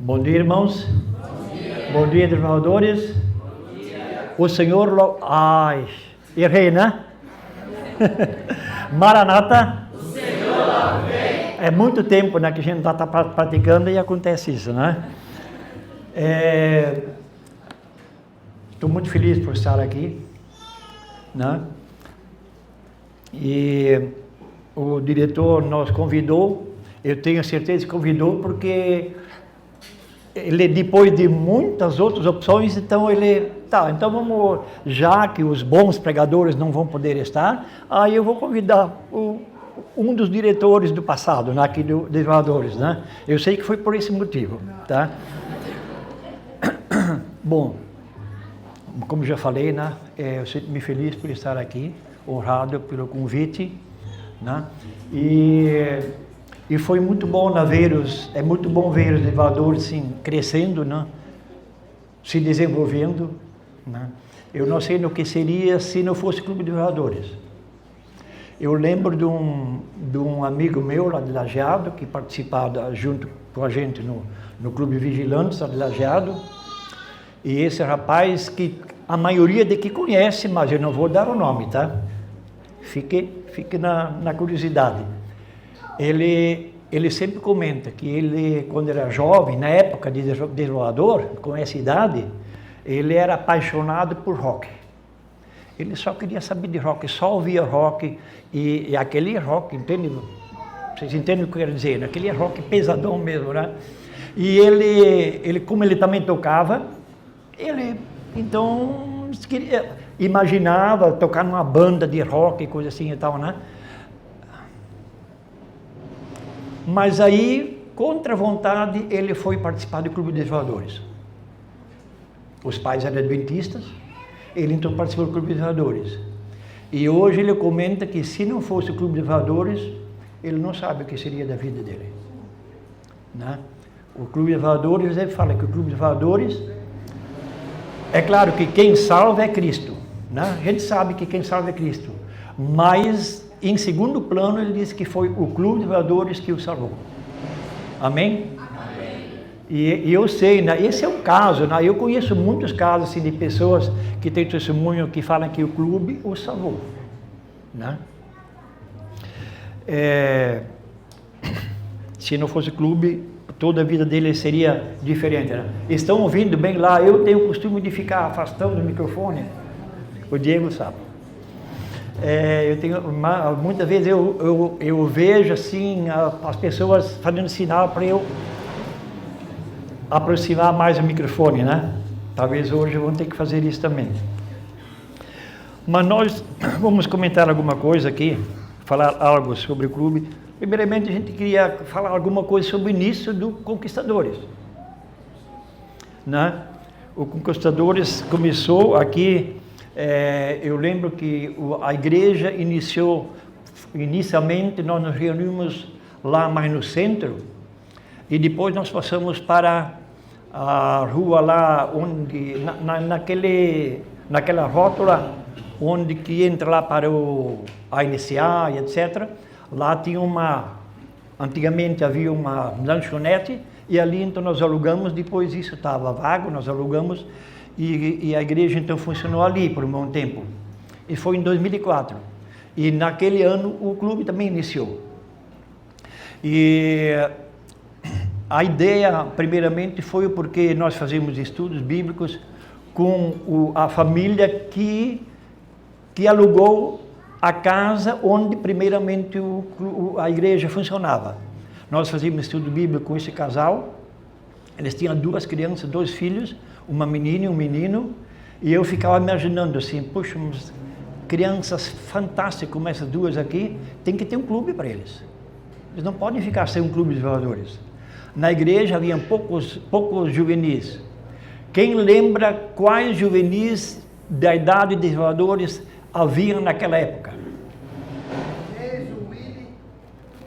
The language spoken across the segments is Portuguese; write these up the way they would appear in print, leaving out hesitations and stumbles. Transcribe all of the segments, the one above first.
Bom dia, irmãos. Bom dia, trabalhadores. O Senhor... Ai, errei, né? Maranata. O Senhor vem. É muito tempo, né, que a gente está praticando e acontece isso, né? Estou muito feliz por estar aqui, né? E o diretor nos convidou, eu tenho certeza que convidou porque ele, depois de muitas outras opções, então ele, então vamos, já que os bons pregadores não vão poder estar, aí eu vou convidar um dos diretores do passado, né, aqui dos trabalhadores, né? Eu sei que foi por esse motivo, tá? Bom, como já falei, né, eu sinto-me feliz por estar aqui, honrado pelo convite, né? E foi muito bom é muito bom ver os elevadores assim, crescendo, né? Se desenvolvendo, né? Eu não sei no que seria se não fosse Clube de Elevadores. Eu lembro de um amigo meu lá de Lajeado, que participava junto com a gente no Clube Vigilantes lá de Lajeado, e esse rapaz que a maioria daqui conhece, mas eu não vou dar o nome, tá? Fique na curiosidade. Ele sempre comenta que ele, quando era jovem, na época de desolador, com essa idade, ele era apaixonado por rock. Ele só queria saber de rock, só ouvia rock, e aquele rock, entende? Vocês entendem o que eu quero dizer, né? Aquele rock pesadão mesmo, né? E ele como ele também tocava, ele então imaginava tocar numa banda de rock e coisa assim e tal, né? Mas aí, contra a vontade, ele foi participar do Clube de Elevadores. Os pais eram adventistas, ele então participou do Clube de Elevadores. E hoje ele comenta que se não fosse o Clube de Elevadores, ele não sabe o que seria da vida dele, né? O Clube de Elevadores, ele fala que o Clube de Elevadores, é claro que quem salva é Cristo, né? A gente sabe que quem salva é Cristo, mas em segundo plano ele diz que foi o Clube de Elevadores que o salvou. Amém? Amém. E eu sei, né? Esse é um caso, né? Eu conheço muitos casos assim, de pessoas que têm testemunho que falam que o clube o salvou, né? Se não fosse clube, toda a vida dele seria diferente, né? Estão ouvindo bem lá? Eu tenho o costume de ficar afastando o microfone. O Diego sabe. Muitas vezes eu vejo assim as pessoas fazendo sinal para eu aproximar mais o microfone, né? Talvez hoje eu vou ter que fazer isso também. Mas nós vamos comentar alguma coisa aqui, falar algo sobre o clube. Primeiramente a gente queria falar alguma coisa sobre o início do Conquistadores, né? O Conquistadores começou aqui. Eu lembro que a igreja inicialmente nós nos reunimos lá mais no centro, e depois nós passamos para a rua lá, onde, naquela rótula, onde que entra lá para a NCA e etc. Lá tinha antigamente havia uma lanchonete, e ali então nós alugamos, depois isso estava vago, nós alugamos, e a igreja então funcionou ali por um bom tempo. E foi em 2004. E naquele ano o clube também iniciou. E a ideia, primeiramente, foi porque nós fazíamos estudos bíblicos com a família que alugou a casa onde primeiramente a igreja funcionava. Nós fazíamos estudo bíblico com esse casal. Eles tinham 2 crianças, 2 filhos, uma menina e um menino, e eu ficava imaginando assim, puxa, crianças fantásticas como essas 2 aqui, tem que ter um clube para eles. Eles não podem ficar sem um clube de elevadores. Na igreja havia poucos juvenis. Quem lembra quais juvenis da idade de elevadores haviam naquela época?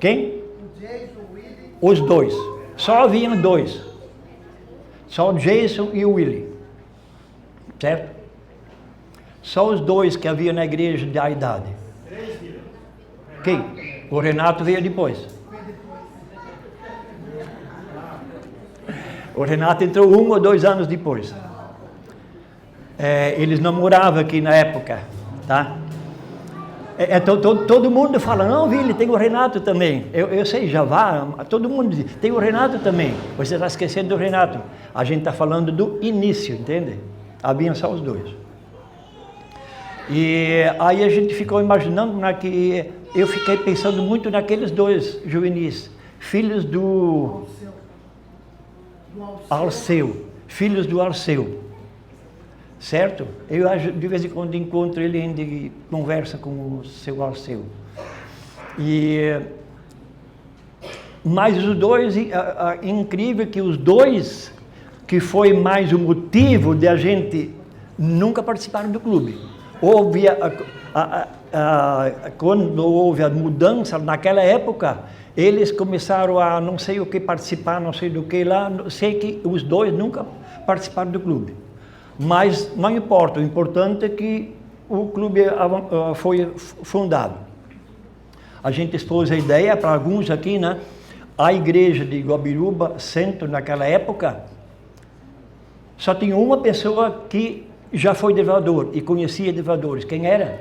Quem? Os 2. Só haviam 2. Só o Jason e o Willie, certo? Só os 2 que havia na igreja da idade. Quem? O Renato veio depois. O Renato entrou 1 ou 2 anos depois. Eles namoravam aqui na época, tá? Todo mundo fala, não, Vili, tem o Renato também. Eu sei, já vá, todo mundo diz, tem o Renato também. Você está esquecendo do Renato. A gente está falando do início, entende? Haviam só os dois. E aí a gente ficou imaginando, que eu fiquei pensando muito naqueles 2 juvenis, filhos do Alceu, filhos do Alceu. Certo? Eu de vez em quando encontro ele ainda e conversa com o seu Alceu. Mas os 2, incrível que os 2, que foi mais o motivo de a gente nunca participaram do clube. Quando houve a mudança, naquela época, eles começaram a não sei o que participar, não sei do que lá, sei que os 2 nunca participaram do clube. Mas não importa, o importante é que o clube foi fundado. A gente expôs a ideia para alguns aqui, né? A igreja de Guabiruba, centro naquela época, só tinha uma pessoa que já foi devorador e conhecia devoradores. Quem era?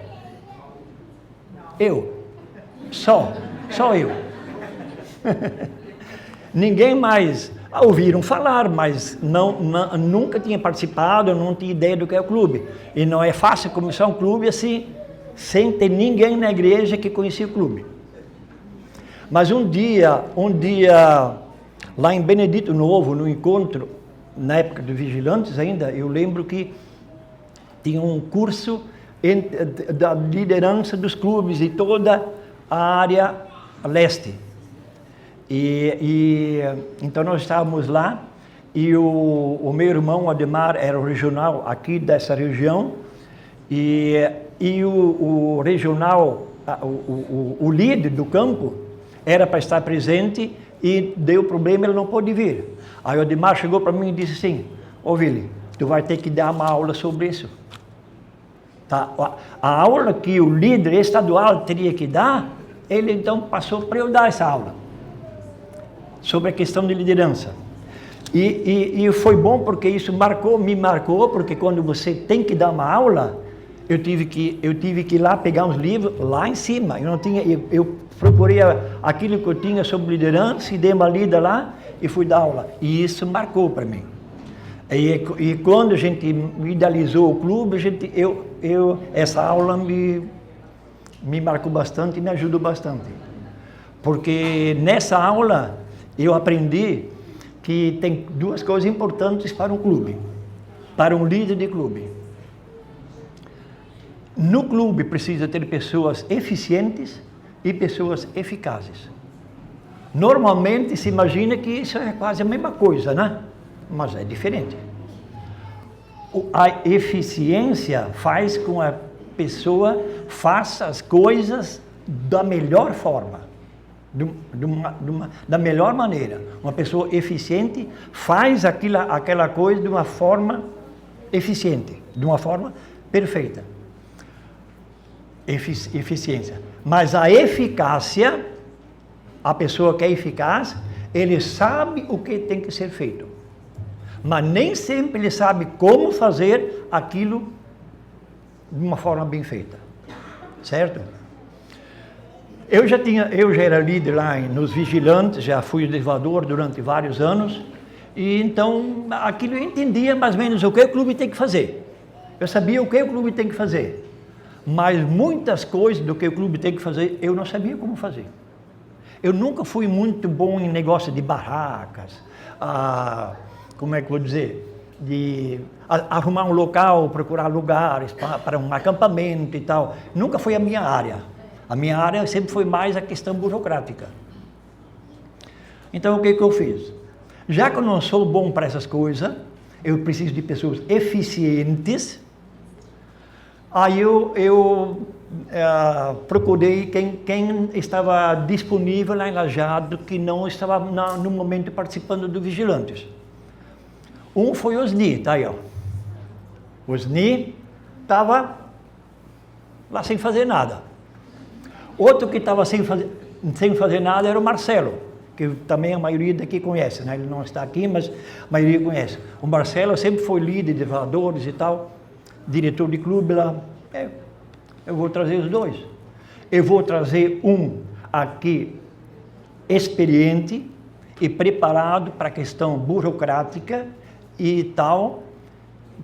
Eu. Só eu. Ninguém mais. Ouviram falar, mas nunca tinha participado, não tinha ideia do que é o clube. E não é fácil começar um clube assim, sem ter ninguém na igreja que conhecia o clube. Mas um dia, lá em Benedito Novo, no encontro, na época dos vigilantes ainda, eu lembro que tinha um curso da liderança dos clubes de toda a área leste. Então nós estávamos lá e o meu irmão Ademar era o regional aqui dessa região e o regional, o líder do campo era para estar presente e deu problema, ele não pôde vir. Aí o Ademar chegou para mim e disse assim, ô Vili, tu vai ter que dar uma aula sobre isso. Tá? A aula que o líder estadual teria que dar, ele então passou para eu dar essa aula. Sobre a questão de liderança. E foi bom porque isso me marcou, porque quando você tem que dar uma aula, eu tive que ir lá pegar uns livros lá em cima. Eu procurei aquilo que eu tinha sobre liderança e dei uma lida lá e fui dar aula. E isso marcou para mim. E quando a gente idealizou o clube, essa aula me marcou bastante e me ajudou bastante. Porque nessa aula eu aprendi que tem 2 coisas importantes para um clube, para um líder de clube. No clube precisa ter pessoas eficientes e pessoas eficazes. Normalmente se imagina que isso é quase a mesma coisa, né? Mas é diferente. A eficiência faz com que a pessoa faça as coisas da melhor forma. Da melhor maneira. Uma pessoa eficiente faz aquela coisa de uma forma eficiente, de uma forma perfeita. Eficiência. Mas a eficácia, a pessoa que é eficaz, ele sabe o que tem que ser feito. Mas nem sempre ele sabe como fazer aquilo de uma forma bem feita. Certo? Eu já era líder lá nos vigilantes, já fui devorador durante vários anos, e então aquilo eu entendia mais ou menos o que o clube tem que fazer. Eu sabia o que o clube tem que fazer, mas muitas coisas do que o clube tem que fazer, eu não sabia como fazer. Eu nunca fui muito bom em negócio de barracas, como é que eu vou dizer, de arrumar um local, procurar lugares para um acampamento e tal. Nunca foi a minha área. A minha área sempre foi mais a questão burocrática. Então, o que eu fiz? Já que eu não sou bom para essas coisas, eu preciso de pessoas eficientes. Aí eu procurei quem estava disponível lá em Lajeado, que não estava no momento participando do Vigilantes. Um foi o Osni, tá aí, ó. O Osni estava lá sem fazer nada. Outro que estava sem fazer nada era o Marcelo, que também a maioria daqui conhece, né? Ele não está aqui, mas a maioria conhece. O Marcelo sempre foi líder de valores e tal, diretor de clube lá. Eu vou trazer os dois. Eu vou trazer um aqui experiente e preparado para a questão burocrática e tal,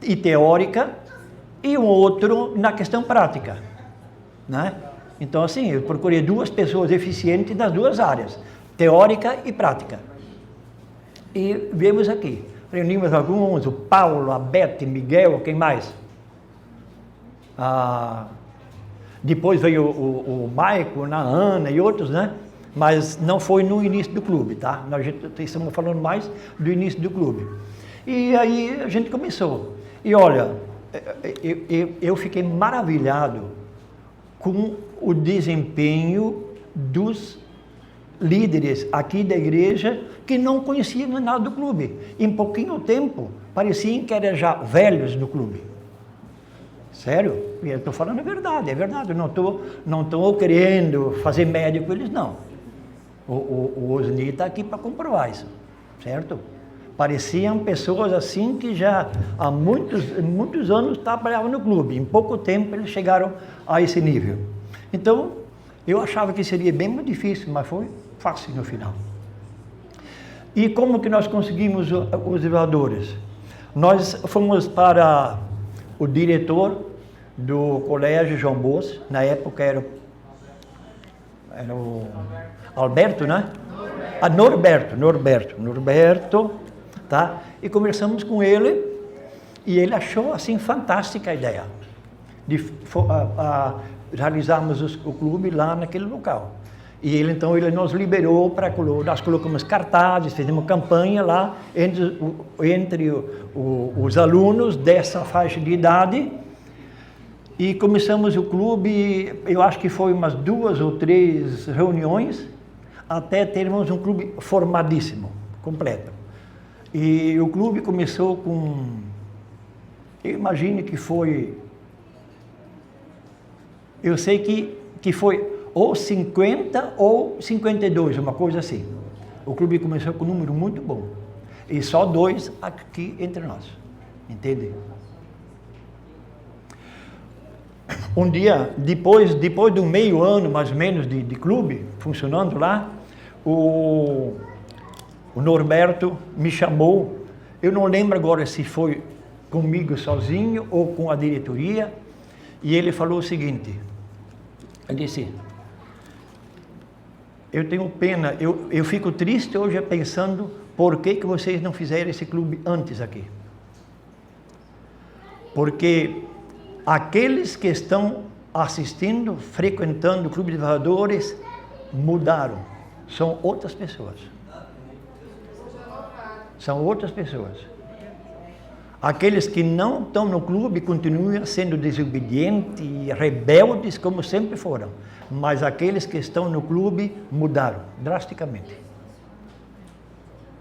e teórica, e um outro na questão prática, né? Então, assim, eu procurei duas pessoas eficientes das duas áreas, teórica e prática. E viemos aqui, reunimos alguns, o Paulo, a Bete, Miguel, quem mais? Depois veio o Maico, a Ana e outros, né? Mas não foi no início do clube, tá? Nós estamos falando mais do início do clube. E aí a gente começou. E olha, eu fiquei maravilhado com o desempenho dos líderes aqui da igreja que não conheciam nada do clube. Em pouquinho tempo, pareciam que eram já velhos no clube. Sério? E eu estou falando a verdade, é verdade. Eu não estou querendo fazer média com eles, não. O Osni está aqui para comprovar isso, certo? Pareciam pessoas assim que já há muitos anos trabalhavam no clube. Em pouco tempo eles chegaram a esse nível. Então, eu achava que seria bem mais difícil, mas foi fácil no final. E como que nós conseguimos os elevadores? Nós fomos para o diretor do colégio João Boas, na época era o Alberto, né? Norberto, tá? E conversamos com ele e ele achou assim fantástica a ideia de realizarmos o clube lá naquele local. E ele então nos liberou para nós colocamos cartazes, fizemos campanha lá entre os alunos dessa faixa de idade e começamos o clube. Eu acho que foi umas 2 ou 3 reuniões até termos um clube formadíssimo, completo. E o clube começou com, eu imagino que foi, eu sei que foi ou 50 ou 52, uma coisa assim. O clube começou com um número muito bom. E só 2 aqui entre nós, entende? Um dia, depois de um meio ano, mais ou menos, de clube, funcionando lá, o Norberto me chamou, eu não lembro agora se foi comigo sozinho ou com a diretoria, e ele falou o seguinte, ele disse, eu tenho pena, eu fico triste hoje pensando por que vocês não fizeram esse clube antes aqui. Porque aqueles que estão assistindo, frequentando o Clube de Valores, mudaram. São outras pessoas. São outras pessoas. Aqueles que não estão no clube continuam sendo desobedientes e rebeldes como sempre foram. Mas aqueles que estão no clube mudaram drasticamente.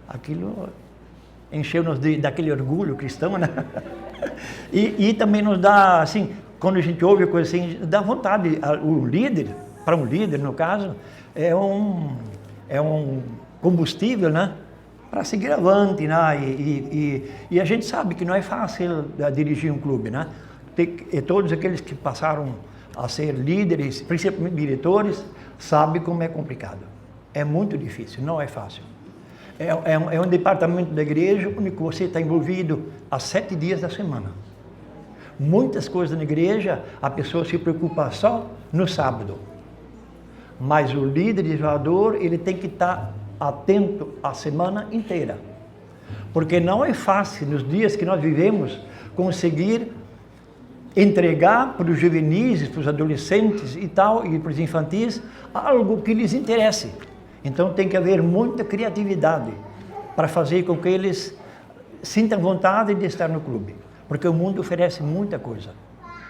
Aquilo encheu-nos daquele orgulho cristão, né? E também nos dá, assim, quando a gente ouve coisa assim, dá vontade. O líder, para um líder no caso, é um combustível, né? Para seguir avante, né? E a gente sabe que não é fácil dirigir um clube, né? E todos aqueles que passaram a ser líderes, principalmente diretores, sabem como é complicado. É muito difícil, não é fácil. É um departamento da igreja onde você está envolvido há 7 dias da semana. Muitas coisas na igreja, a pessoa se preocupa só no sábado. Mas o líder de elevador, ele tem que estar atento a semana inteira. Porque não é fácil, nos dias que nós vivemos, conseguir entregar para os juvenis, para os adolescentes e tal, e para os infantis, algo que lhes interesse. Então tem que haver muita criatividade para fazer com que eles sintam vontade de estar no clube. Porque o mundo oferece muita coisa,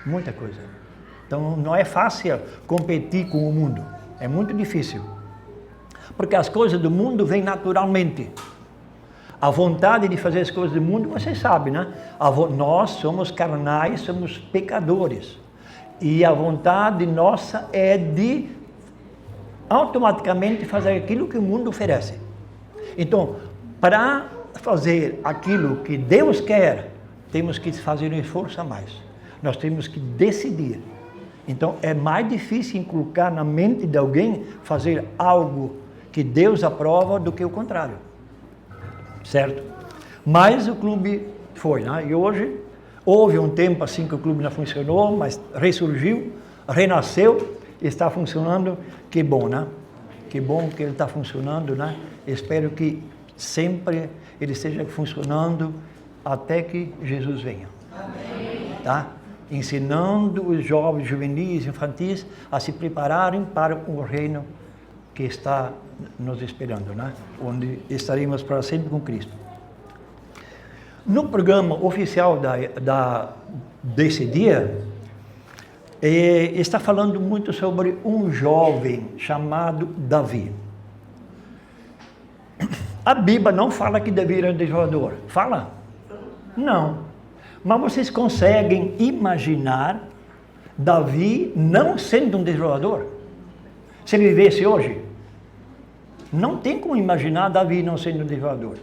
muita coisa. Então não é fácil competir com o mundo, é muito difícil. Porque as coisas do mundo vêm naturalmente. A vontade de fazer as coisas do mundo, você sabe, né? Nós somos carnais, somos pecadores. E a vontade nossa é de automaticamente fazer aquilo que o mundo oferece. Então, para fazer aquilo que Deus quer, temos que fazer um esforço a mais. Nós temos que decidir. Então, é mais difícil inculcar na mente de alguém fazer algo que Deus aprova do que o contrário. Certo? Mas o clube foi, né? E hoje, houve um tempo assim que o clube não funcionou, mas ressurgiu, renasceu, está funcionando. Que bom, né? Que bom que ele está funcionando, né? Espero que sempre ele esteja funcionando até que Jesus venha. Amém. Tá? Ensinando os jovens, juvenis, infantis a se prepararem para o reino que está nos esperando, né? Onde estaremos para sempre com Cristo. No programa oficial desse dia, está falando muito sobre um jovem chamado Davi. A Bíblia não fala que Davi era um desviolador. Fala? Não. Mas vocês conseguem imaginar Davi não sendo um desviolador? Se ele vivesse hoje? Não tem como imaginar Davi não sendo um desviolador.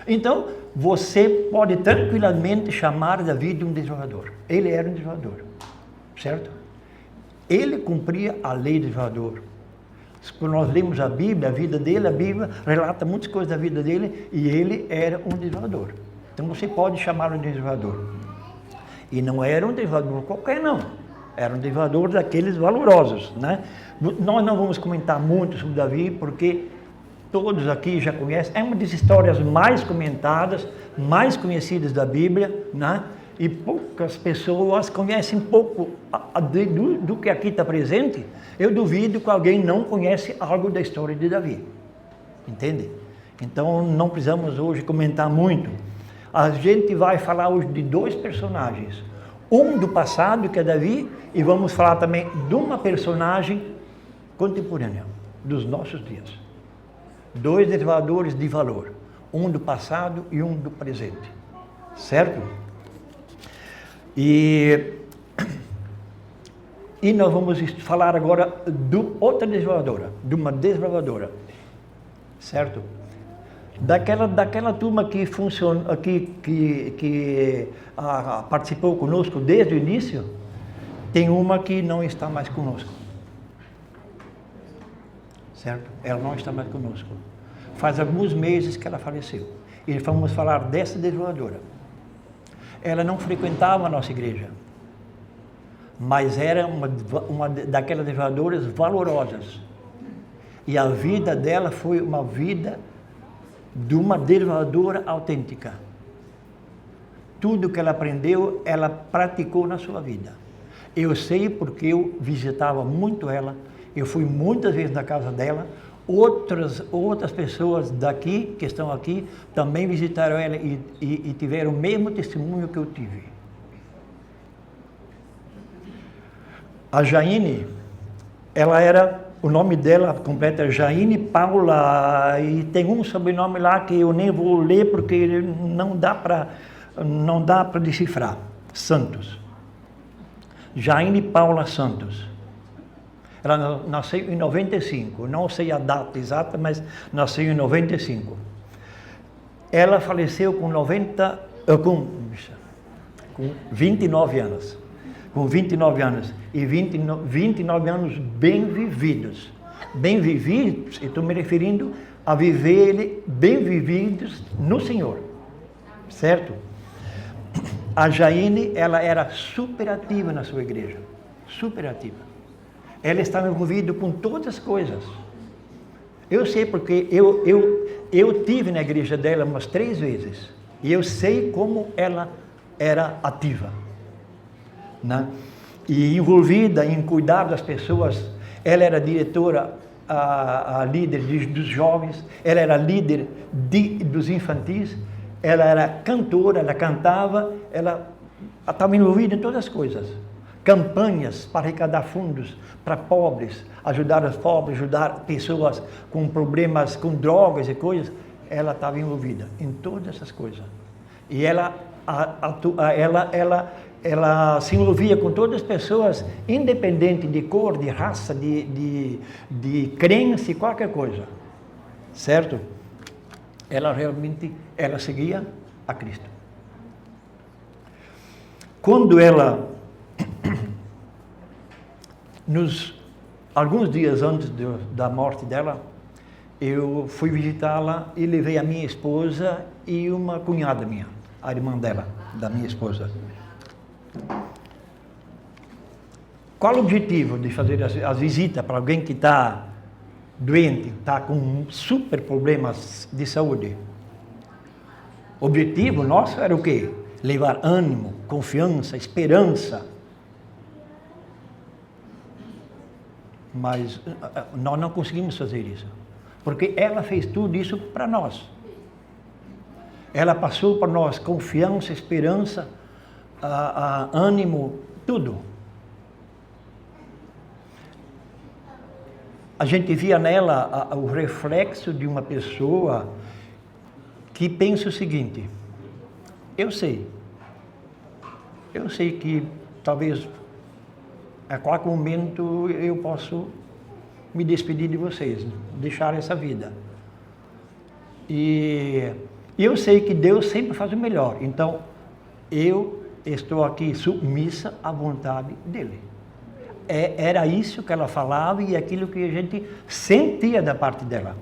Então, você pode tranquilamente chamar Davi de um desviolador. Ele era um desviolador. Certo? Ele cumpria a lei do desviolador. Quando nós lemos a Bíblia, a vida dele, a Bíblia relata muitas coisas da vida dele, e ele era um desviolador. Então você pode chamá-lo de desviolador. E não era um desviolador qualquer, não. Era um desviolador daqueles valorosos, né? Nós não vamos comentar muito sobre Davi, porque todos aqui já conhecem. É uma das histórias mais comentadas, mais conhecidas da Bíblia, né? E poucas pessoas conhecem pouco do que aqui está presente. Eu duvido que alguém não conhece algo da história de Davi. Entende? Então não precisamos hoje comentar muito. A gente vai falar hoje de dois personagens. Um do passado, que é Davi, e vamos falar também de uma personagem contemporânea, dos nossos dias. Dois desvioladores de valor. Um do passado e um do presente. Certo? E nós vamos falar agora de outra desbravadora, de uma desbravadora, certo? Daquela turma que funciona, que participou conosco desde o início, tem uma que não está mais conosco, certo? Ela não está mais conosco. Faz alguns meses que ela faleceu. E vamos falar dessa desbravadora. Ela não frequentava a nossa igreja, mas era uma daquelas desbravadoras valorosas. E a vida dela foi uma vida de uma desbravadora autêntica. Tudo que ela aprendeu, ela praticou na sua vida. Eu sei porque eu visitava muito ela, eu fui muitas vezes na casa dela. Outras pessoas daqui, que estão aqui, também visitaram ela e tiveram o mesmo testemunho que eu tive. A Jaine, o nome dela completo é Jaine Paula, e tem um sobrenome lá que eu nem vou ler porque não dá para decifrar. Santos. Jaine Paula Santos. Ela nasceu em 95, não sei a data exata, mas nasceu em 95. Ela faleceu com 29 anos. Com 29 anos. E 29 anos bem vividos. Bem vividos, eu estou me referindo a viver bem vividos no Senhor. Certo? A Jaine, ela era super ativa na sua igreja. Super ativa. Ela estava envolvida com todas as coisas. Eu sei porque eu tive na igreja dela umas 3 vezes. E eu sei como ela era ativa. Né? E envolvida em cuidar das pessoas. Ela era diretora, a líder dos jovens. Ela era líder dos infantis. Ela era cantora, ela cantava. Ela estava envolvida em todas as coisas. Campanhas para arrecadar fundos para pobres, ajudar os pobres, ajudar pessoas com problemas, com drogas e coisas. Ela estava envolvida em todas essas coisas. E ela se envolvia com todas as pessoas, independente de cor, de raça, de crença e qualquer coisa. Certo? ela seguia a Cristo. Quando ela, alguns dias antes da morte dela, eu fui visitá-la e levei a minha esposa e uma cunhada minha, a irmã dela, da minha esposa. Qual o objetivo de fazer as visitas para alguém que está doente, está com super problemas de saúde? O objetivo nosso era o quê? Levar ânimo, confiança, esperança. Mas nós não conseguimos fazer isso. Porque ela fez tudo isso para nós. Ela passou para nós confiança, esperança, ânimo, tudo. A gente via nela o reflexo de uma pessoa que pensa o seguinte: eu sei que talvez a qualquer momento eu posso me despedir de vocês, deixar essa vida. E eu sei que Deus sempre faz o melhor, então eu estou aqui submissa à vontade dele. Era isso que ela falava e aquilo que a gente sentia da parte dela,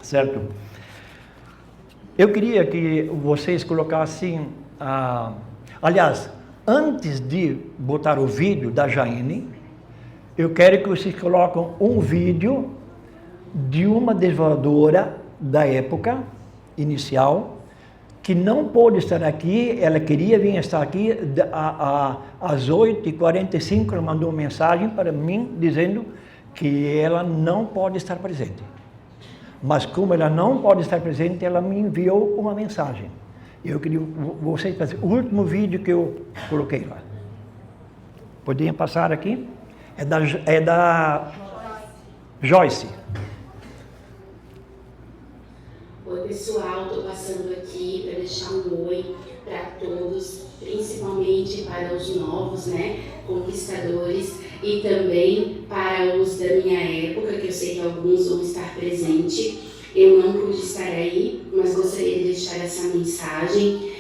certo? Eu queria que vocês colocassem, aliás, antes de botar o vídeo da Jaine, eu quero que vocês coloquem um vídeo de uma desvoadora da época inicial, que não pôde estar aqui. Ela queria vir estar aqui às 8h45, ela mandou uma mensagem para mim dizendo que ela não pode estar presente. Mas como ela não pode estar presente, ela me enviou uma mensagem. Eu queria vocês fazer o último vídeo que eu coloquei lá. Podiam passar aqui? É da Joyce. Oi pessoal, estou passando aqui para deixar um oi para todos, principalmente para os novos, conquistadores, e também para os da minha época, que eu sei que alguns vão estar presentes. Eu não pude estar aí, mas gostaria de deixar essa mensagem,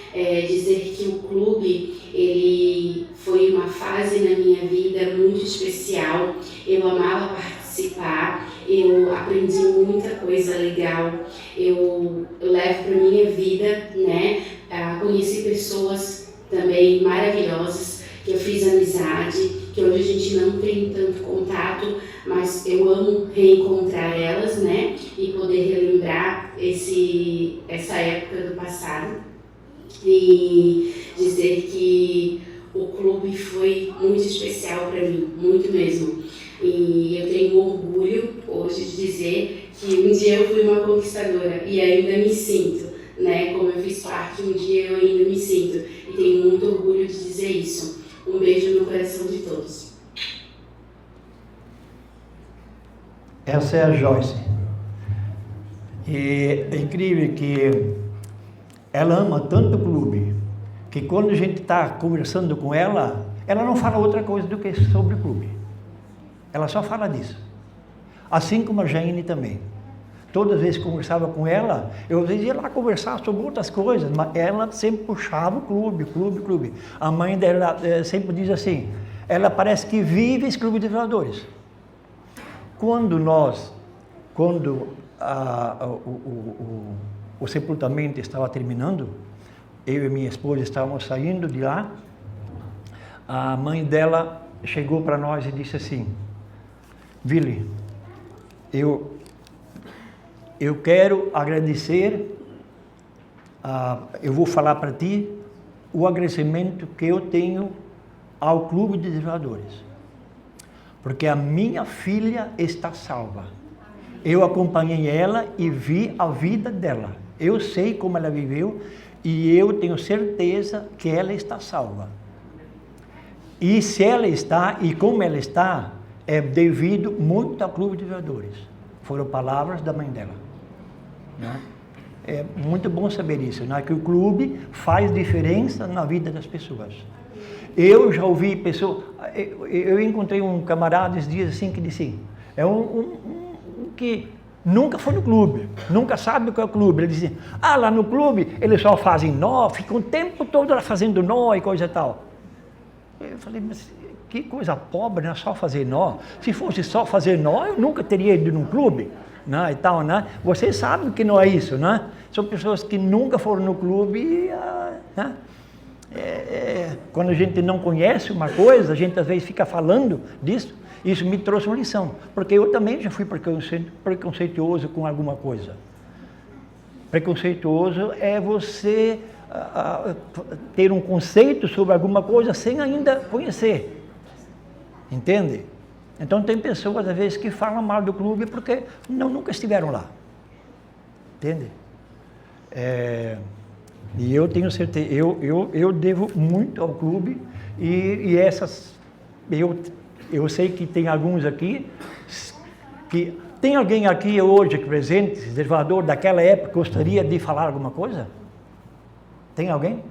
dizer que o clube, ele foi uma fase na minha vida muito especial. Eu amava participar, eu aprendi muita coisa legal, eu levo para minha vida, conheci pessoas também maravilhosas, que eu fiz amizade, que hoje a gente não tem tanto contato, mas eu amo reencontrar elas, e poder relembrar essa época do passado, e dizer que o clube foi muito especial para mim, muito mesmo. E eu tenho orgulho hoje de dizer que um dia eu fui uma conquistadora e ainda me sinto, como eu fiz parte, um dia eu ainda me sinto, e tenho muito orgulho de dizer isso. Um beijo no coração de todos. Essa é a Joyce. E é incrível que ela ama tanto o clube, que quando a gente está conversando com ela, ela não fala outra coisa do que sobre o clube. Ela só fala disso. Assim como a Jaine também. Todas as vezes que conversava com ela, eu às vezes ia lá conversar sobre outras coisas, mas ela sempre puxava o clube. A mãe dela sempre diz assim, ela parece que vive esse clube de vereadores. Quando o sepultamento estava terminando, eu e minha esposa estávamos saindo de lá, a mãe dela chegou para nós e disse assim, Vili, eu quero agradecer, eu vou falar para ti o agradecimento que eu tenho ao Clube de Vereadores, porque a minha filha está salva. Eu acompanhei ela e vi a vida dela. Eu sei como ela viveu e eu tenho certeza que ela está salva. E se ela está, e como ela está, é devido muito ao Clube de Vereadores. Foram palavras da mãe dela. É muito bom saber isso, que o clube faz diferença na vida das pessoas. Eu já ouvi pessoas, eu encontrei um camarada esses dias assim que disse, que nunca foi no clube, nunca sabe o que é o clube. Ele dizia, lá no clube eles só fazem nó, ficam o tempo todo lá fazendo nó e coisa e tal. Eu falei, mas que coisa pobre, né? Só fazer nó. Se fosse só fazer nó, eu nunca teria ido num clube, né? E tal, né? Vocês sabem que não é isso, né? São pessoas que nunca foram no clube, né? Quando a gente não conhece uma coisa, a gente às vezes fica falando disso. Isso me trouxe uma lição, porque eu também já fui preconceituoso com alguma coisa. Preconceituoso é você ter um conceito sobre alguma coisa sem ainda conhecer. Entende? Então tem pessoas às vezes que falam mal do clube porque nunca estiveram lá. Entende? E eu tenho certeza, eu devo muito ao clube e essas... Eu sei que tem alguns aqui, que tem alguém aqui hoje presente, reservador daquela época, que gostaria de falar alguma coisa? Tem alguém?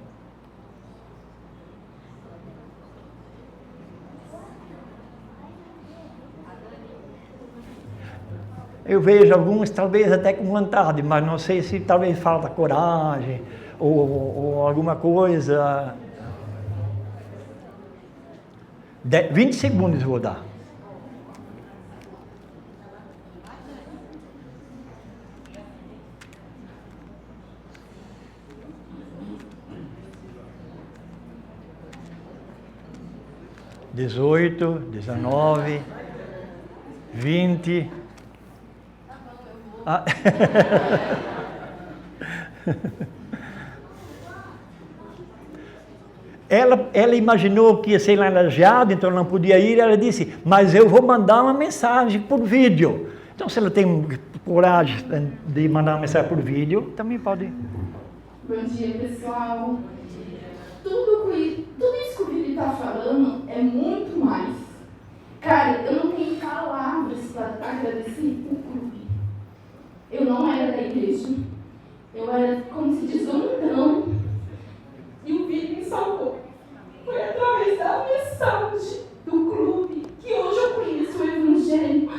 Eu vejo alguns talvez até com vontade, mas não sei se talvez falta coragem ou alguma coisa. 20 segundos eu vou dar. Dezoito, 19, 20. Ela imaginou que ia ser lá em Lajeado, então não podia ir. Ela disse, mas eu vou mandar uma mensagem por vídeo. Então, se ela tem coragem de mandar uma mensagem por vídeo, também pode. Bom dia, pessoal. Tudo isso que o Vili está falando é muito mais. Cara, eu não tenho palavras para agradecer o clube. Eu não era da igreja. Eu era, como se diz, um e o Vili me salvou. Foi através da mensagem do clube que hoje eu conheço o Evangelho.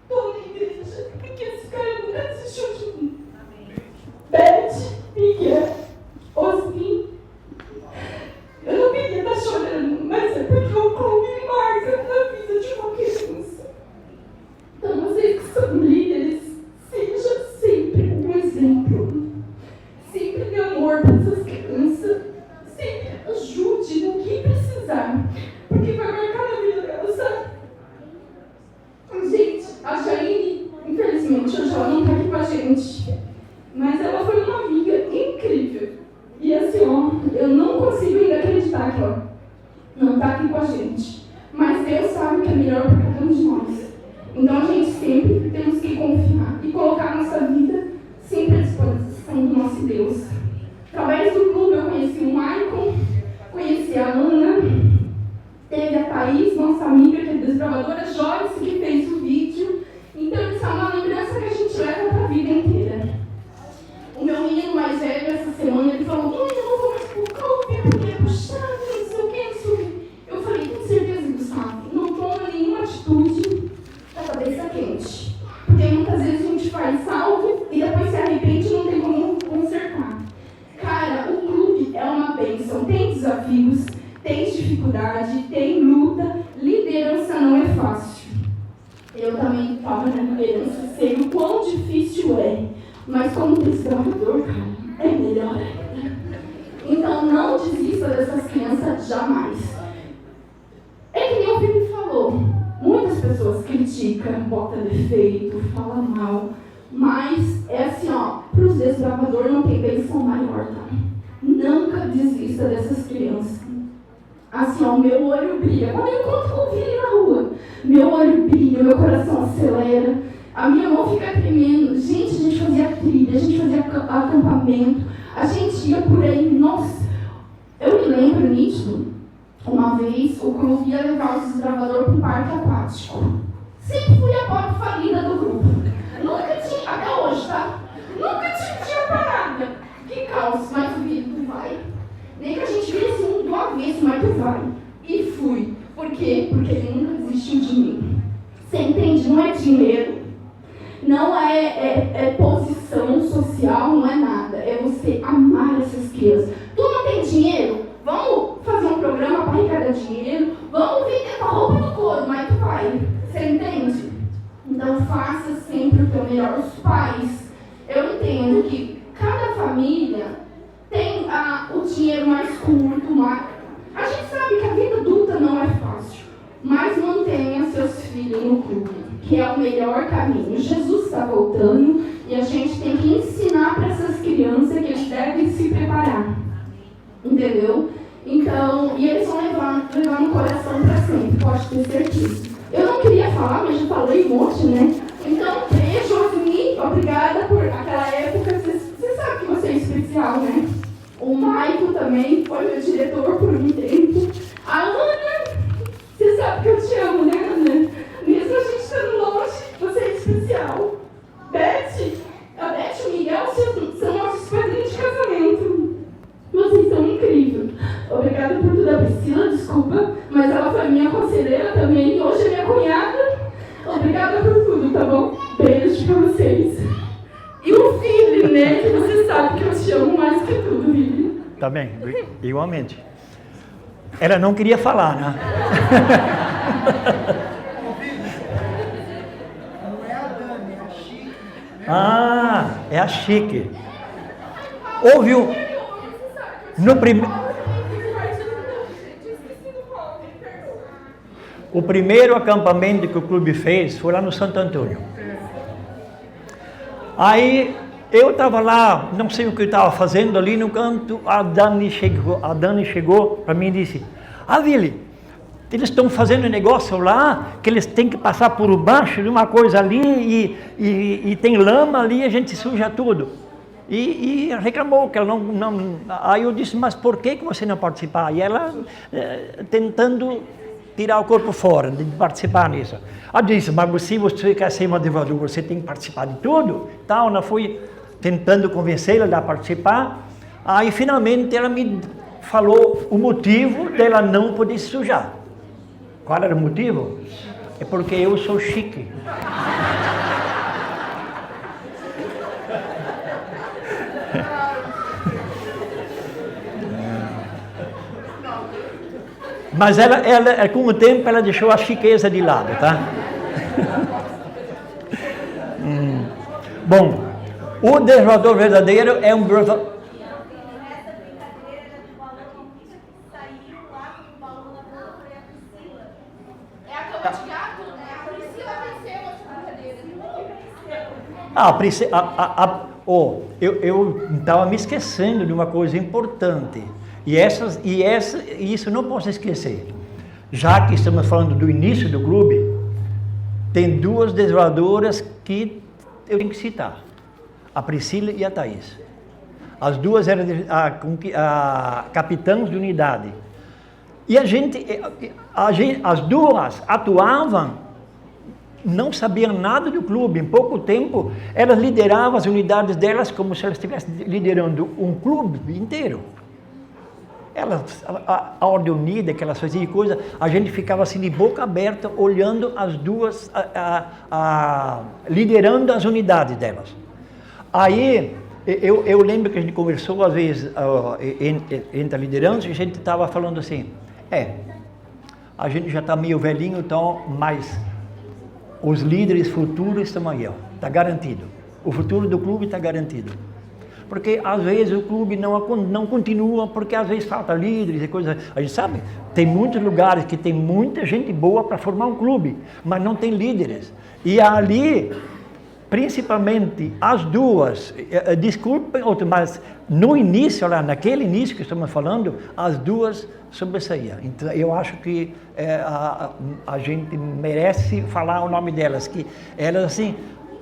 Estou na igreja, porque esse cara nunca desistiu de mim. Beth, Miguel, Osni. Eu não queria estar chorando, mas é porque o clube me marca na vida de uma criança. Então, vocês que são líderes, seja sempre um exemplo. Sempre dê amor para essas crianças. Sempre ajude no que precisar, porque vai marcar na vida dela, sabe? Gente, a Jaine, infelizmente, hoje ela não está aqui com a gente, mas ela foi uma amiga incrível. E assim, eu não consigo ainda acreditar que ela não está aqui com a gente. Mas Deus sabe que é melhor para cada um de nós. Então a gente sempre temos que confiar e colocar a nossa vida sempre à disposição do nosso Deus. Através do clube eu conheci o Maicon, conheci a Ana, teve a Thaís, nossa amiga, que é desbravadora, Joyce, que fez o vídeo. Então isso é uma lembrança que a gente leva para a vida inteira. O meu menino mais velho, essa semana, ele falou, mãe, eu não vou mais pro clube, porque é puxado, não sei o que, não sei o que. Eu falei, com certeza, Gustavo, não toma nenhuma atitude da cabeça quente. Porque muitas vezes a gente faz algo e depois se arrepende e não tem como consertar. Cara, o clube é uma bênção, tem desafios, tem dificuldade, tem luta, liderança não é fácil. Eu também estava na liderança, sei o quão difícil é, mas como desbravador, cara, é melhor ainda. Então não desista dessas crianças jamais. É que nem o Felipe falou, muitas pessoas criticam, botam defeito, falam mal, mas é assim, para os desbravadores não tem bênção maior, tá? Nunca desista dessas crianças. Assim, meu olho brilha. Quando eu encontro com o Vili na rua, meu olho brilha, meu coração acelera, a minha mão fica tremendo. Gente, a gente fazia trilha, a gente fazia acampamento, a gente ia por aí. Nossa, eu me lembro nítido, uma vez o clube ia levar os desbravadores para um parque aquático. Sempre fui a pobre falida do grupo. Nunca tinha, até hoje, tá? Nunca tinha parada. Que caos, mas o Vili, tu vai. Nem que a gente visse um do avesso, mas tu vai. E fui. Por quê? Porque ele nunca desistiu de mim. Você entende? Não é dinheiro. não é posição social, não é nada. É você amar essas crianças. Tu não tem dinheiro? Vamos fazer um programa para arrecadar dinheiro. Vamos vender tua roupa no couro, mas tu vai. Você entende? Então faça sempre o teu melhor. Os pais, eu entendo que cada família tem o dinheiro mais curto, a gente sabe que a vida adulta não é fácil, mas mantenha seus filhos no clube, que é o melhor caminho. Jesus está voltando e a gente tem que ensinar para essas crianças que eles devem se preparar, entendeu? Então, e eles vão levar no coração para sempre, pode ter certeza. Eu não queria falar, mas já falei um monte, né? Então, beijo, Osni, obrigada por aquela época, você sabe que você é especial, né? O Maico também foi meu diretor por um tempo. A Ana, você sabe que eu te amo, né, Ana? Mesmo a gente estando longe, você é especial. Beth, a Beth e o Miguel são nossos padrinhos de casamento. Vocês são incríveis. Obrigada por tudo. A Priscila, desculpa, mas ela foi minha conselheira também. Hoje é minha cunhada. Obrigada por tudo, tá bom? Beijo pra vocês. E o Fili, né? Que você sabe que eu te amo mais que tudo, Fili. Tá bem, igualmente. Ela não queria falar, né? Não é a Dani, é a Chique. Ah, é a Chique. Houve no o primeiro acampamento que o clube fez foi lá no Santo Antônio. Aí eu estava lá, não sei o que eu estava fazendo ali no canto, a Dani chegou para mim e disse: Vili, eles estão fazendo um negócio lá, que eles têm que passar por baixo de uma coisa ali e tem lama ali, a gente suja tudo. E reclamou que ela não. Aí eu disse: mas por que você não participar? E ela tentando tirar o corpo fora, de participar nisso. Ela disse: mas se você quer ser motivador, você tem que participar de tudo. Então, ela foi tentando convencê-la a participar. Aí, finalmente, ela me falou o motivo dela não poder se sujar. Qual era o motivo? É porque eu sou chique. Mas ela, com o tempo, ela deixou a chiqueza de lado, tá? Bom, o desbravador verdadeiro é um desbravador. Essa brincadeira do balão que saiu lá com o balão na boca foi a Priscila. É a cama de gato, né? A Priscila venceu essa brincadeira. Eu estava me esquecendo de uma coisa importante. E isso não posso esquecer. Já que estamos falando do início do clube, tem duas desbravadoras que eu tenho que citar. A Priscila e a Thaís. As duas eram capitãs de unidade. E as duas atuavam, não sabiam nada do clube. Em pouco tempo, elas lideravam as unidades delas como se elas estivessem liderando um clube inteiro. A Ordem Unida, que elas faziam coisa, a gente ficava assim de boca aberta, olhando as duas, liderando as unidades delas. Aí, eu lembro que a gente conversou, às vezes, entre a liderança, e a gente estava falando assim, a gente já está meio velhinho, então, mas os líderes futuros estão aí, está garantido. O futuro do clube está garantido. Porque às vezes o clube não continua, porque às vezes falta líderes e coisas. A gente sabe, tem muitos lugares que tem muita gente boa para formar um clube, mas não tem líderes. E ali, principalmente as duas, desculpem, mas no início, lá naquele início que estamos falando, as duas sobressaíam. Então eu acho que a gente merece falar o nome delas, que elas assim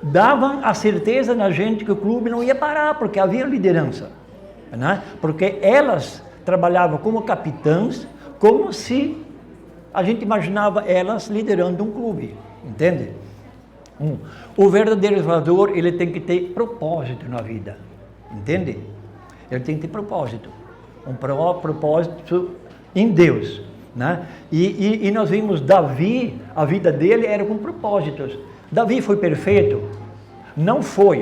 davam a certeza na gente que o clube não ia parar, porque havia liderança, né? Porque elas trabalhavam como capitãs, como se a gente imaginava elas liderando um clube, entende? O verdadeiro desbravador, ele tem que ter propósito na vida, entende? Ele tem que ter propósito, um propósito em Deus, né? E nós vimos Davi, a vida dele era com propósitos. Davi foi perfeito? Não foi.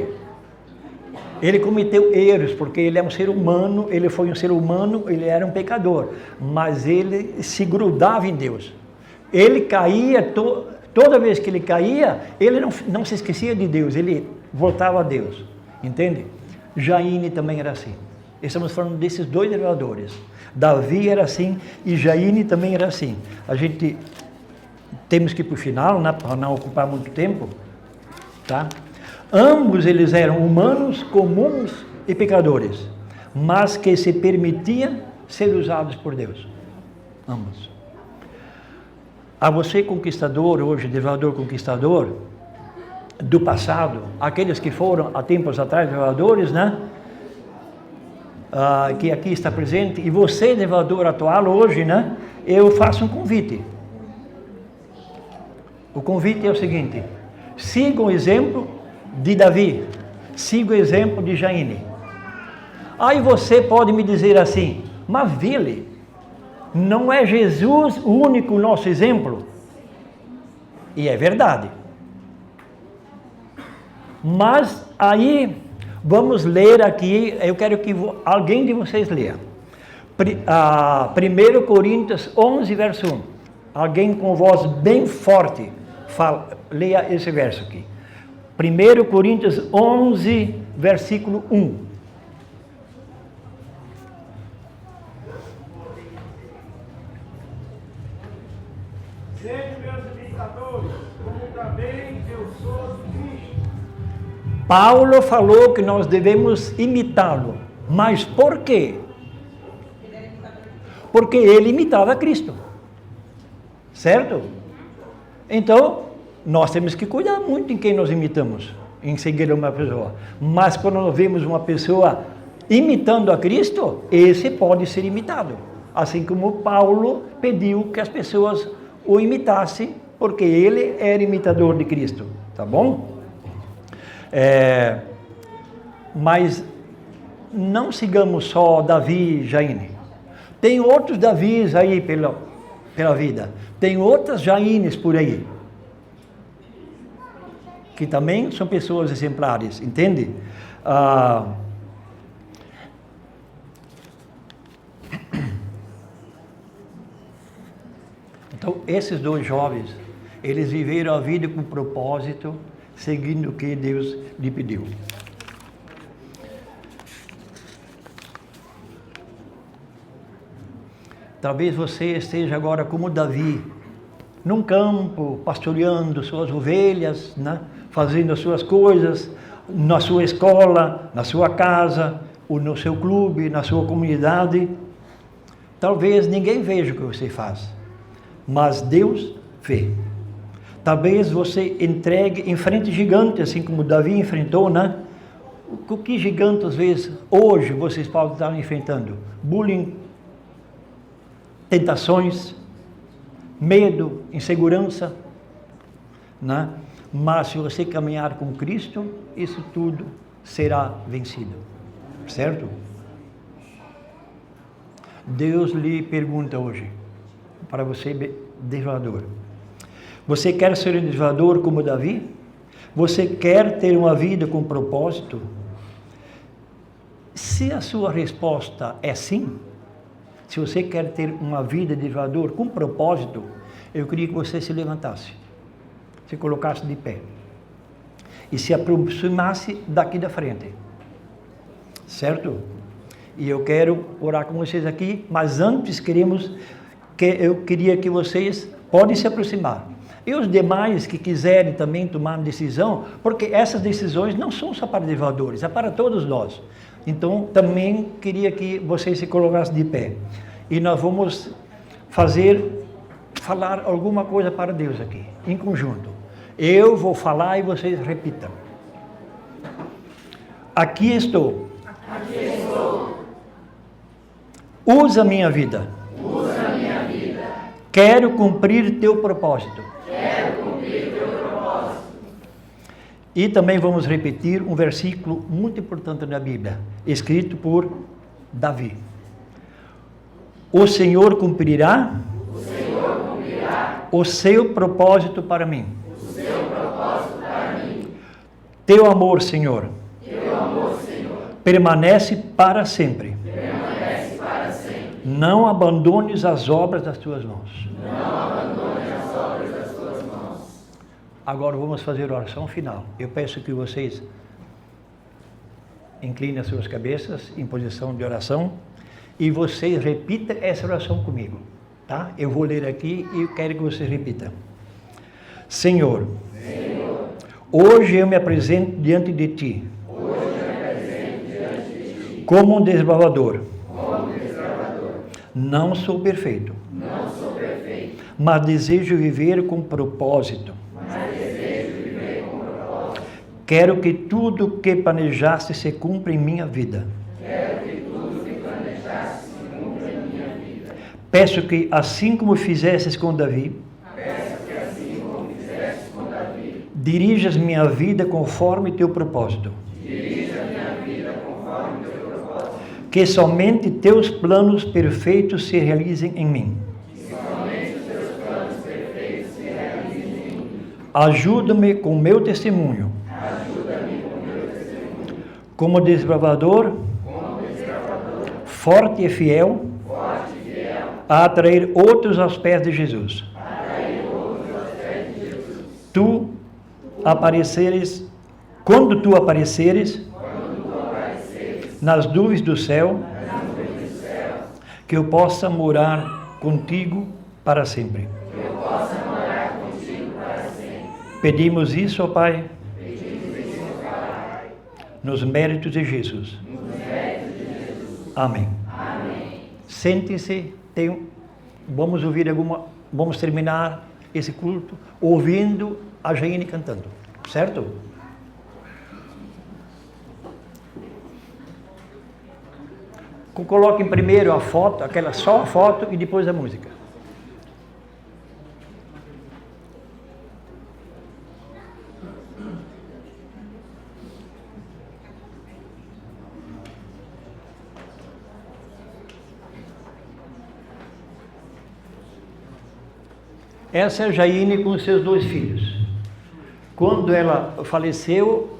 Ele cometeu erros, porque ele é um ser humano, ele foi um ser humano, ele era um pecador. Mas ele se grudava em Deus. Ele caía, toda vez que ele caía, ele não se esquecia de Deus, ele voltava a Deus. Entende? Jaine também era assim. Estamos falando desses dois reveladores. Davi era assim e Jaine também era assim. A gente temos que ir para o final, né, para não ocupar muito tempo. Tá? Ambos eles eram humanos comuns e pecadores, mas que se permitiam ser usados por Deus. Ambos. A você conquistador, hoje revelador conquistador, do passado, aqueles que foram há tempos atrás reveladores, né? Que aqui está presente, e você, revelador atual hoje, né? Eu faço um convite. O convite é o seguinte: siga o exemplo de Davi, siga o exemplo de Jaine. Aí você pode me dizer assim, mas Vili, não é Jesus o único nosso exemplo? E é verdade. Mas aí, vamos ler aqui, eu quero que alguém de vocês leia. 1 Coríntios 11, verso 1. Alguém com voz bem forte, leia esse verso aqui. 1 Coríntios 11, versículo 1. Sede meus imitadores, como também eu sou de Cristo. Paulo falou que nós devemos imitá-lo. Mas por quê? Porque ele imitava Cristo. Certo? Então, nós temos que cuidar muito em quem nós imitamos, em seguir uma pessoa. Mas quando nós vemos uma pessoa imitando a Cristo, esse pode ser imitado. Assim como Paulo pediu que as pessoas o imitassem, porque ele era imitador de Cristo. Tá bom? Mas não sigamos só Davi e Jaine. Tem outros Davis aí pela vida. Tem outras Jaines por aí, que também são pessoas exemplares, entende? Então, esses dois jovens, eles viveram a vida com propósito, seguindo o que Deus lhe pediu. Talvez você esteja agora como Davi, num campo, pastoreando suas ovelhas, né? Fazendo as suas coisas, na sua escola, na sua casa, ou no seu clube, na sua comunidade. Talvez ninguém veja o que você faz, mas Deus vê. Talvez você enfrente gigantes, assim como Davi enfrentou, né? O que gigantes, às vezes, hoje vocês podem estar enfrentando? Bullying, tentações, medo, insegurança, né? Mas se você caminhar com Cristo, isso tudo será vencido, certo? Deus lhe pergunta hoje, para você, desvador: você quer ser um desvador como Davi? Você quer ter uma vida com propósito? Se a sua resposta é sim, se você quer ter uma vida de desvador com propósito, eu queria que você se levantasse, se colocasse de pé e se aproximasse daqui da frente, certo? E eu quero orar com vocês aqui, mas antes eu queria que vocês podem se aproximar. E os demais que quiserem também tomar decisão, porque essas decisões não são só para desvadores, é para todos nós. Então, também queria que vocês se colocassem de pé. E nós vamos falar alguma coisa para Deus aqui, em conjunto. Eu vou falar e vocês repitam. Aqui estou. Aqui estou. Usa minha vida. Usa minha vida. Quero cumprir teu propósito. Quero cumprir teu propósito. E também vamos repetir um versículo muito importante da Bíblia, escrito por Davi. O Senhor cumprirá o seu propósito para mim. Teu amor, Senhor, permanece para sempre. Não abandones as obras das tuas mãos. Agora vamos fazer a oração final. Eu peço que vocês inclinem as suas cabeças em posição de oração e vocês repitam essa oração comigo, tá? Eu vou ler aqui e quero que vocês repitam. Senhor, hoje eu me apresento diante de Ti, como um desbravador. Não sou perfeito, mas desejo viver com propósito. Quero que tudo que planejaste se cumpra em minha vida. Peço que, assim como fizestes com Davi, dirijas minha vida conforme teu propósito. Que somente teus planos perfeitos se realizem em mim. Ajuda-me com meu testemunho. Como desbravador, forte e fiel, a atrair outros aos pés de Jesus. Quando tu apareceres nas nuvens do céu, que eu possa morar contigo para sempre. Pedimos isso, ó Pai, nos méritos de Jesus. Amém. Sente-se, vamos terminar esse culto ouvindo a Jaine cantando, certo? Coloquem primeiro a foto, só a foto e depois a música. Essa é a Jaine com seus 2 filhos. Quando ela faleceu,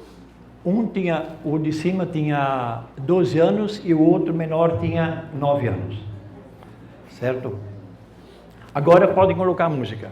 o de cima tinha 12 anos e o outro menor tinha 9 anos. Certo? Agora podem colocar a música.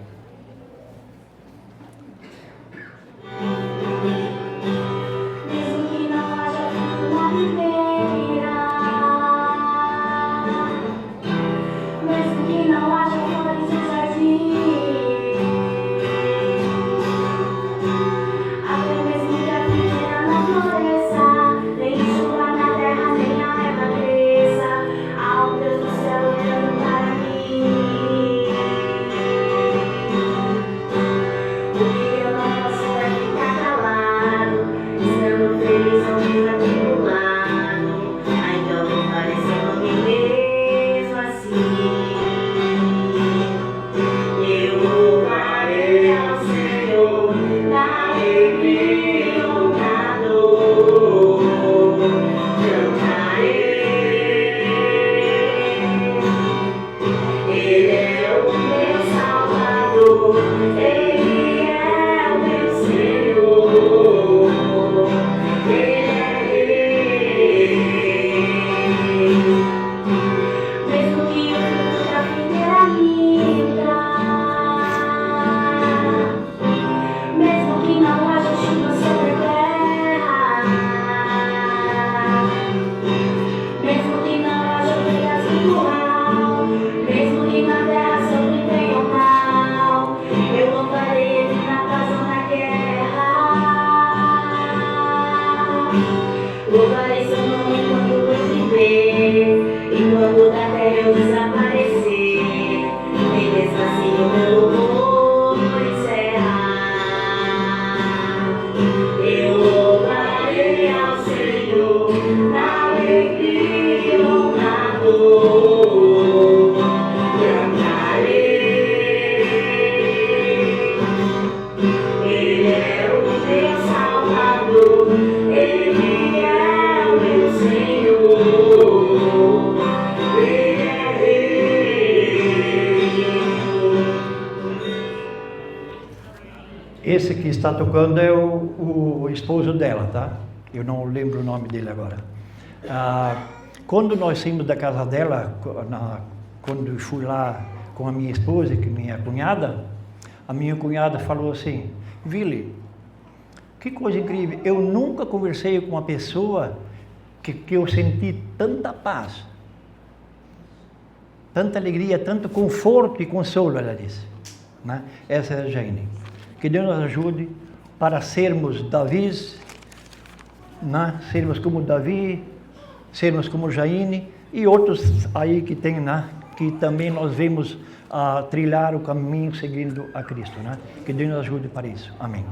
Esse que está tocando é o o esposo dela, tá? Eu não lembro o nome dele agora. Quando nós saímos da casa dela, quando eu fui lá com a minha esposa, que é minha cunhada, a minha cunhada falou assim: Vili, que coisa incrível, eu nunca conversei com uma pessoa que eu senti tanta paz, tanta alegria, tanto conforto e consolo, ela disse. Né? Essa é a Jane. Que Deus nos ajude para sermos Davis, né? Sermos como Davi, sermos como Jaine e outros aí que tem, né? Que também nós vemos trilhar o caminho seguindo a Cristo. Né? Que Deus nos ajude para isso. Amém.